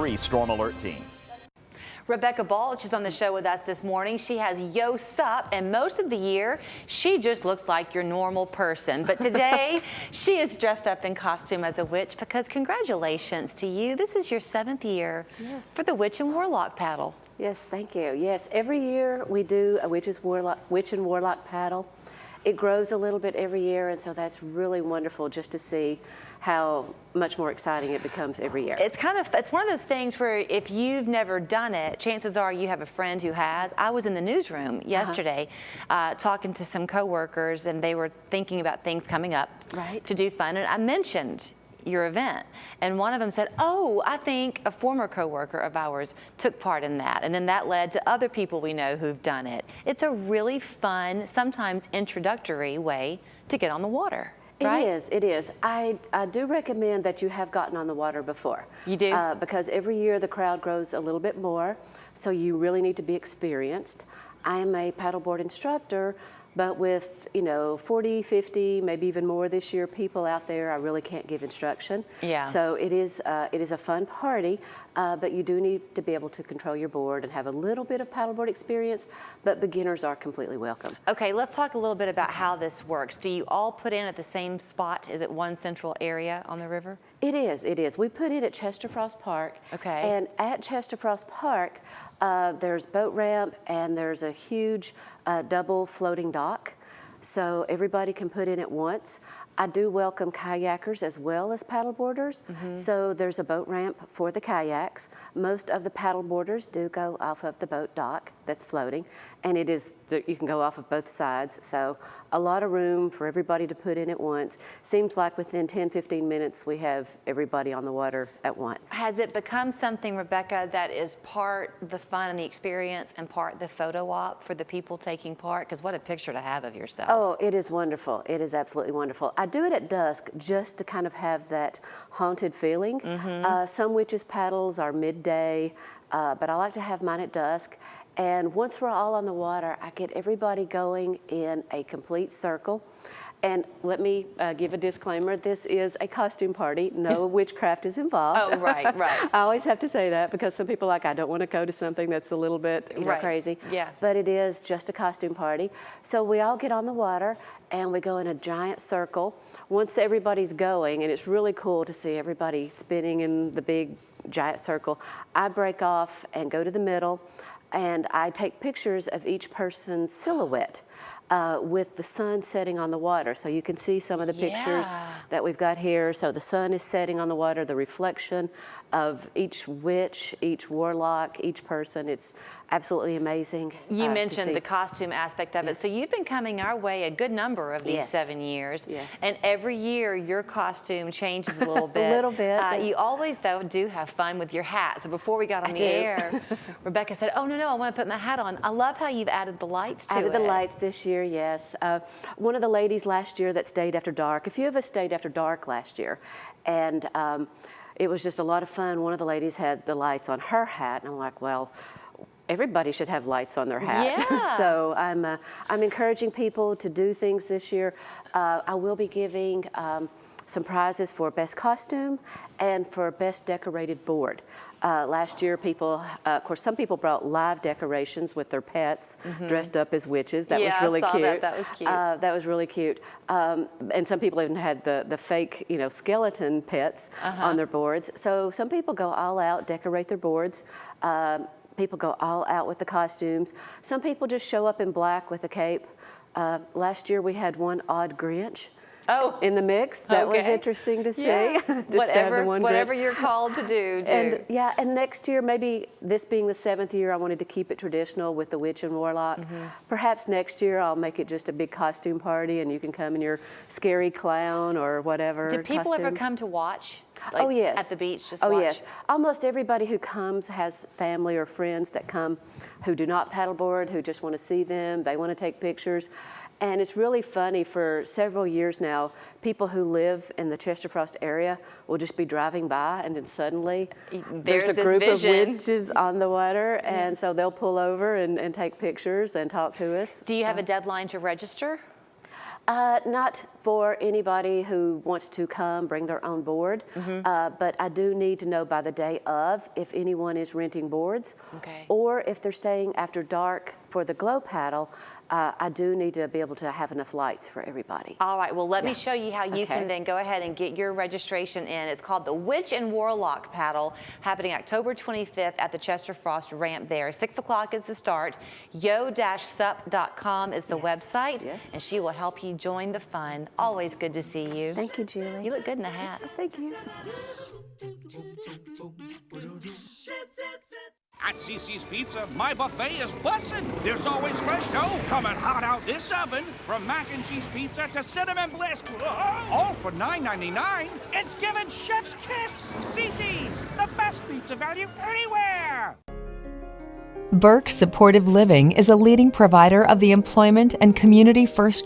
3 Storm Alert Team. Rebecca Balch is on the show with us this morning. She has Yo-SUP, and most of the year, she just looks like your normal person. But today, she is dressed up in costume as a witch because congratulations to you. This is your 7th year for the Witch and Warlock paddle. Yes, thank you. Yes, every year we do a Witch and Warlock paddle. It grows a little bit every year, and so that's really wonderful just to see how much more exciting it becomes every year. It's one of those things where if you've never done it, chances are you have a friend who has. I was in the newsroom yesterday talking to some coworkers, and they were thinking about things coming up to do fun, and I mentioned your event, and one of them said, oh, I think a former coworker of ours took part in that, and then that led to other people we know who've done it. It's a really fun, sometimes introductory way to get on the water. Right? It is. I do recommend that you have gotten on the water before. You do? Because every year the crowd grows a little bit more, so you really need to be experienced. I am a paddleboard instructor, but with, 40, 50, maybe even more this year, people out there, I really can't give instruction. Yeah. So it is a fun party, but you do need to be able to control your board and have a little bit of paddleboard experience, but beginners are completely welcome. Okay, let's talk a little bit about how this works. Do you all put in at the same spot? Is it one central area on the river? It is. We put in at Chester Frost Park. Okay. And at Chester Frost Park, there's boat ramp and there's a huge double floating dock, so everybody can put in at once. I do welcome kayakers as well as paddleboarders, so there's a boat ramp for the kayaks. Most of the paddleboarders do go off of the boat dock that's floating, and you can go off of both sides, so a lot of room for everybody to put in at once. Seems like within 10-15 minutes we have everybody on the water at once. Has it become something, Rebecca, that is part the fun and the experience and part the photo op for the people taking part? Because what a picture to have of yourself. Oh, it is wonderful. It is absolutely wonderful. I do it at dusk just to kind of have that haunted feeling. Some witches' paddles are midday, but I like to have mine at dusk. And once we're all on the water, I get everybody going in a complete circle. And let me give a disclaimer, this is a costume party, no witchcraft is involved. Oh, right. I always have to say that because some people are like, I don't want to go to something that's a little bit crazy. Yeah. But it is just a costume party. So we all get on the water and we go in a giant circle. Once everybody's going, and it's really cool to see everybody spinning in the big giant circle, I break off and go to the middle, and I take pictures of each person's silhouette with the sun setting on the water. So you can see some of the pictures that we've got here. So the sun is setting on the water, the reflection of each witch, each warlock, each person. It's absolutely amazing. You mentioned the costume aspect of it. So you've been coming our way a good number of these 7 years. Yes. And every year your costume changes a little bit. A little bit. You always, though, do have fun with your hat. So before we got on the air, Rebecca said, oh, no, I want to put my hat on. I love how you've added the lights to it. Added the lights this year, yes. One of the ladies last year that stayed after dark, a few of us stayed after dark last year, and it was just a lot of fun. One of the ladies had the lights on her hat, and I'm like, well, everybody should have lights on their hat. Yeah. So I'm encouraging people to do things this year. I will be giving some prizes for best costume and for best decorated board. Last year, of course, some people brought live decorations with their pets dressed up as witches. That was really cute. That was cute. That was really cute. And some people even had the fake, skeleton pets on their boards. So some people go all out, decorate their boards. People go all out with the costumes. Some people just show up in black with a cape. Last year, we had one odd Grinch. In the mix. That was interesting to see. Yeah. Whatever you're called to do. And next year, maybe this being the 7th year, I wanted to keep it traditional with the Witch and Warlock. Perhaps next year I'll make it just a big costume party and you can come in your scary clown or whatever. Do people ever come to watch? Like yes. At the beach, just watch? Yes. Almost everybody who comes has family or friends that come who do not paddleboard, who just want to see them. They want to take pictures. And it's really funny, for several years now, people who live in the Chester Frost area will just be driving by and then suddenly there's a group of witches on the water, and so they'll pull over and take pictures and talk to us. Do you have a deadline to register? Not for anybody who wants to come bring their own board, but I do need to know by the day of if anyone is renting boards, or if they're staying after dark for the glow paddle. I do need to be able to have enough lights for everybody. All right, well, let me show you how you can then go ahead and get your registration in. It's called the Witch and Warlock Paddle, happening October 25th at the Chester Frost ramp there. 6 o'clock is the start. Yo-SUP.com is the website, and she will help you join the fun. Always good to see you. Thank you, Julie. You look good in the hat. Thank you. At CC's Pizza, my buffet is bussin'. There's always fresh dough coming hot out this oven. From mac and cheese pizza to cinnamon bliss. All for $9.99. It's giving chef's kiss. CC's, the best pizza value anywhere. Burke Supportive Living is a leading provider of the employment and community first choice